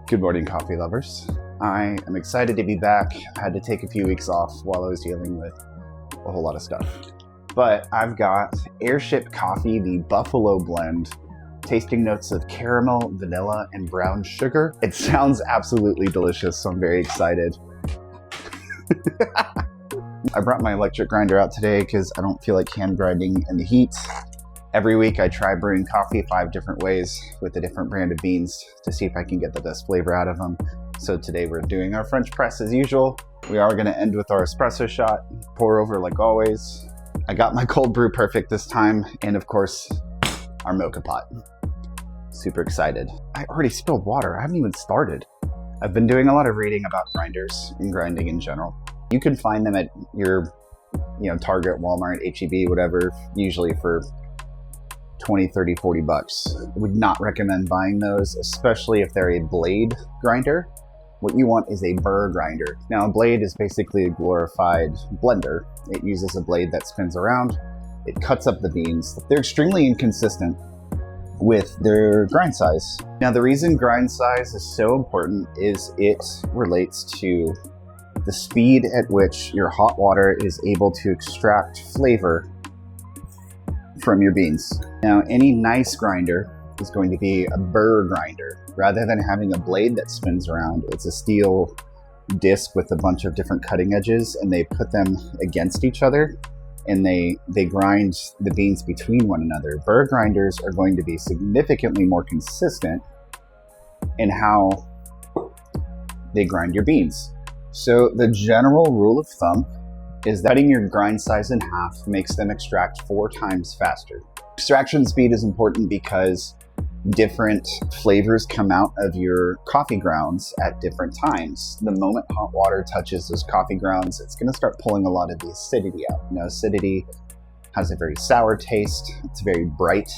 Good morning, coffee lovers. I am excited to be back. I had to take a few weeks off while I was dealing with a whole lot of stuff. But I've got Airship coffee, the Buffalo blend, tasting notes of caramel, vanilla, and brown sugar. It sounds absolutely delicious, so I'm very excited. I brought my electric grinder out today because I don't feel like hand grinding in the heat. Every week I try brewing coffee 5 different ways with a different brand of beans to see if I can get the best flavor out of them. So today we're doing our French press as usual. We are going to end with our espresso shot, pour over like always. I got my cold brew perfect this time, and of course our mocha pot. Super excited. I already spilled water. I haven't even started. I've been doing a lot of reading about grinders and grinding in general. You can find them at your, Target, Walmart, H-E-B, whatever, usually for 20, 30, 40 bucks. I would not recommend buying those, especially if they're a blade grinder. What you want is a burr grinder. Now, a blade is basically a glorified blender. It uses a blade that spins around. It cuts up the beans. They're extremely inconsistent with their grind size. Now, the reason grind size is so important is it relates to the speed at which your hot water is able to extract flavor from your beans. Now, any nice grinder is going to be a burr grinder. Rather than having a blade that spins around, it's a steel disc with a bunch of different cutting edges, and they put them against each other, and they grind the beans between one another. Burr grinders are going to be significantly more consistent in how they grind your beans. So the general rule of thumb is that cutting your grind size in half makes them extract 4 times faster. Extraction speed is important because different flavors come out of your coffee grounds at different times. The moment hot water touches those coffee grounds, it's going to start pulling a lot of the acidity out. Now, acidity has a very sour taste. It's very bright.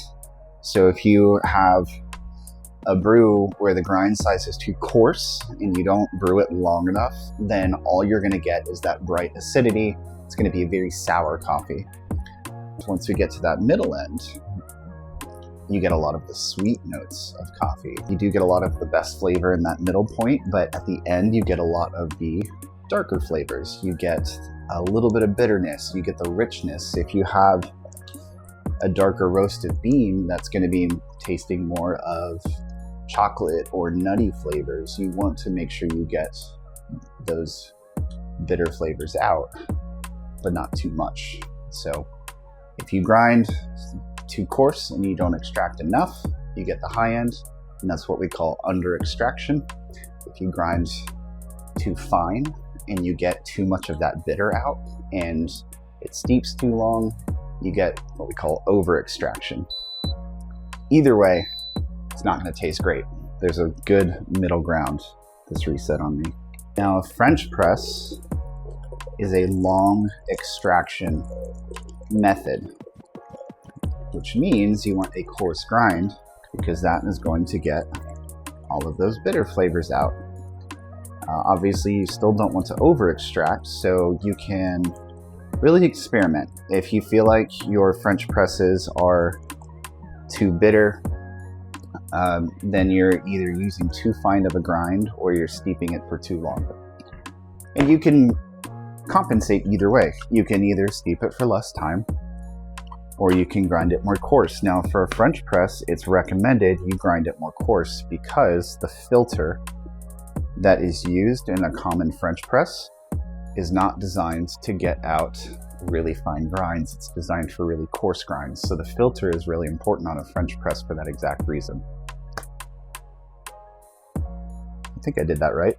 So if you have a brew where the grind size is too coarse and you don't brew it long enough, then all you're going to get is that bright acidity. It's going to be a very sour coffee. Once we get to that middle end, you get a lot of the sweet notes of coffee. You do get a lot of the best flavor in that middle point, but at the end you get a lot of the darker flavors. You get a little bit of bitterness, you get the richness. If you have a darker roasted bean, that's going to be tasting more of chocolate or nutty flavors. You want to make sure you get those bitter flavors out, but not too much. So if you grind too coarse and you don't extract enough, you get the high end, and that's what we call under extraction. If you grind too fine and you get too much of that bitter out and it steeps too long, you get what we call over extraction. Either way, it's not going to taste great. There's a good middle ground that's reset on me. Now, a French press is a long extraction method, which means you want a coarse grind because that is going to get all of those bitter flavors out. Obviously, you still don't want to over extract, so you can really experiment. If you feel like your French presses are too bitter, then you're either using too fine of a grind or you're steeping it for too long. And you can compensate either way. You can either steep it for less time or you can grind it more coarse. Now, for a French press, it's recommended you grind it more coarse because the filter that is used in a common French press is not designed to get out really fine grinds. It's designed for really coarse grinds. So the filter is really important on a French press for that exact reason. I think I did that right.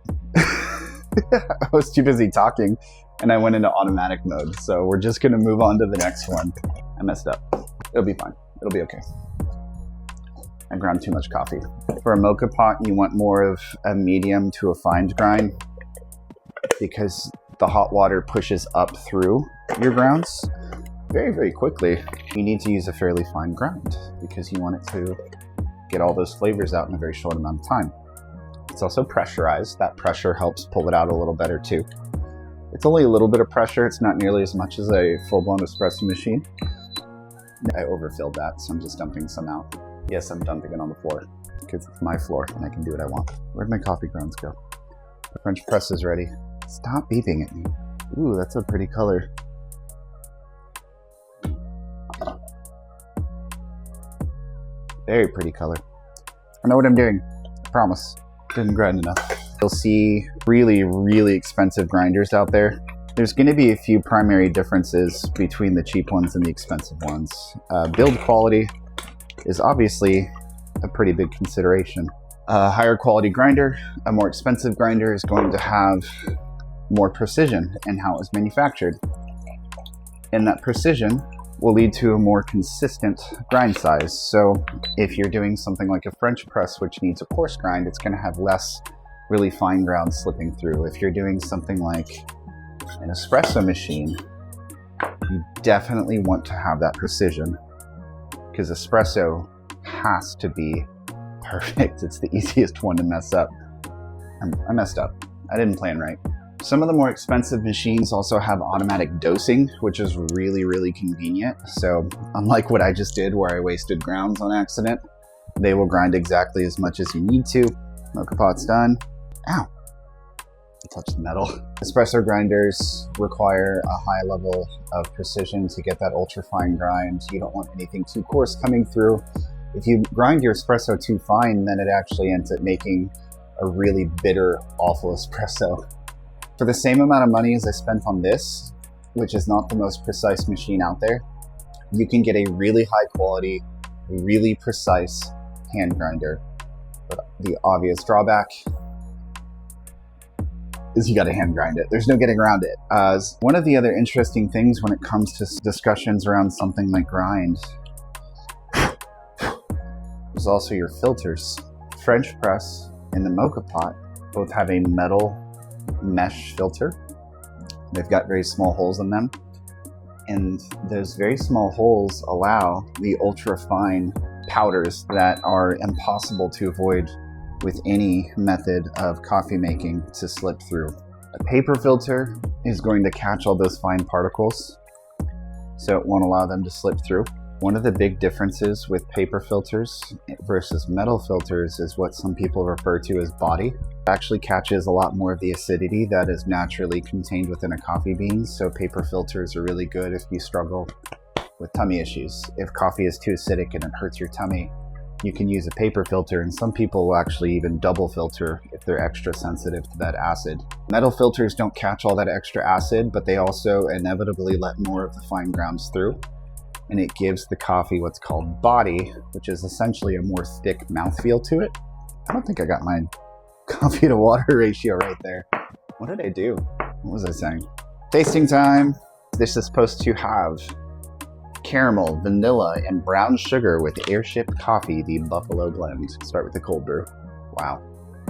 I was too busy talking and I went into automatic mode. So we're just gonna move on to the next one. I messed up. It'll be fine. It'll be okay. I ground too much coffee. For a mocha pot, you want more of a medium to a fine grind because the hot water pushes up through your grounds very, very quickly. You need to use a fairly fine grind because you want it to get all those flavors out in a very short amount of time. It's also pressurized. That pressure helps pull it out a little better too. It's only a little bit of pressure. It's not nearly as much as a full-blown espresso machine. I overfilled that, so I'm just dumping some out. Yes, I'm dumping it on the floor. because it's my floor and I can do what I want. Where'd my coffee grounds go? The French press is ready. Stop beeping at me. Ooh, that's a pretty color. Very pretty color. I know what I'm doing. I promise. Didn't grind enough. You'll see really, really expensive grinders out there. There's going to be a few primary differences between the cheap ones and the expensive ones. Build quality is obviously a pretty big consideration. A higher quality grinder, a more expensive grinder is going to have more precision in how it's manufactured. And that precision will lead to a more consistent grind size. So if you're doing something like a French press, which needs a coarse grind, it's going to have less really fine ground slipping through. If you're doing something like an espresso machine, you definitely want to have that precision, because espresso has to be perfect. It's the easiest one to mess up. I messed up. I didn't plan right. Some of the more expensive machines also have automatic dosing, which is really, really convenient. So unlike what I just did where I wasted grounds on accident, they will grind exactly as much as you need to. Mocha pot's done. Ow. I touched the metal. Espresso grinders require a high level of precision to get that ultra fine grind. You don't want anything too coarse coming through. If you grind your espresso too fine, then it actually ends up making a really bitter, awful espresso. For the same amount of money as I spent on this, which is not the most precise machine out there, you can get a really high quality, really precise hand grinder. But the obvious drawback is you gotta hand grind it. There's no getting around it. One of the other interesting things when it comes to discussions around something like grind is also your filters. French press and the mocha pot both have a metal mesh filter. They've got very small holes in them, and those very small holes allow the ultra fine powders that are impossible to avoid with any method of coffee making to slip through. A paper filter is going to catch all those fine particles, so it won't allow them to slip through. One of the big differences with paper filters versus metal filters is what some people refer to as body. It actually catches a lot more of the acidity that is naturally contained within a coffee bean, so paper filters are really good if you struggle with tummy issues. If coffee is too acidic and it hurts your tummy, you can use a paper filter, and some people will actually even double filter if they're extra sensitive to that acid. Metal filters don't catch all that extra acid, but they also inevitably let more of the fine grounds through, and it gives the coffee what's called body, which is essentially a more thick mouthfeel to it. I don't think I got my coffee to water ratio right there. What did I do? What was I saying? Tasting time. This is supposed to have caramel, vanilla, and brown sugar with Airship coffee, the Buffalo blend. Start with the cold brew. Wow.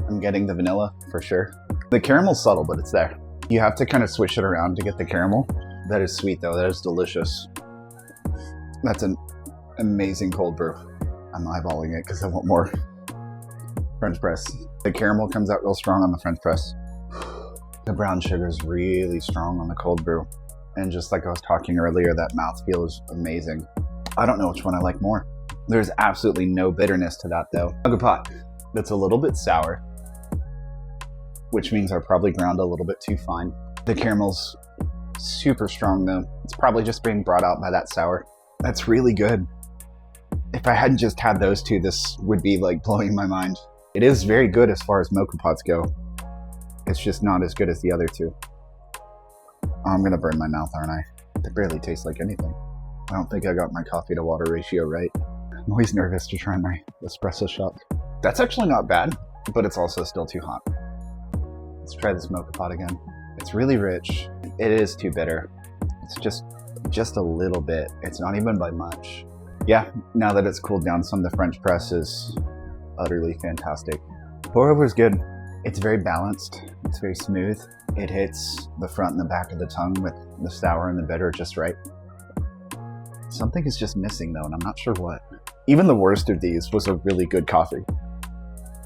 I'm getting the vanilla for sure. The caramel's subtle, but it's there. You have to kind of swish it around to get the caramel. That is sweet though. That is delicious. That's an amazing cold brew. I'm eyeballing it because I want more. French press. The caramel comes out real strong on the French press. The brown sugar is really strong on the cold brew. And just like I was talking earlier, that mouthfeel is amazing. I don't know which one I like more. There's absolutely no bitterness to that though. Mocha pot, that's a little bit sour, which means I probably ground a little bit too fine. The caramel's super strong though. It's probably just being brought out by that sour. That's really good. If I hadn't just had those two, this would be like blowing my mind. It is very good as far as mocha pots go. It's just not as good as the other two. Oh, I'm gonna burn my mouth, aren't I? It barely tastes like anything. I don't think I got my coffee to water ratio right. I'm always nervous to try my espresso shot. That's actually not bad, but it's also still too hot. Let's try this mocha pot again. It's really rich. It is too bitter. It's just a little bit. It's not even by much. Yeah, now that it's cooled down some, the French press is utterly fantastic. Pour over is good. It's very balanced. It's very smooth. It hits the front and the back of the tongue with the sour and the bitter just right. Something is just missing though, and I'm not sure what. Even the worst of these was a really good coffee.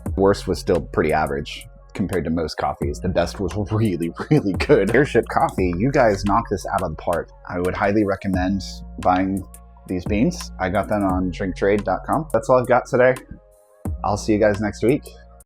The worst was still pretty average compared to most coffees. The best was really, really good. Airship coffee, you guys knock this out of the park. I would highly recommend buying these beans. I got them on drinktrade.com. That's all I've got today. I'll see you guys next week.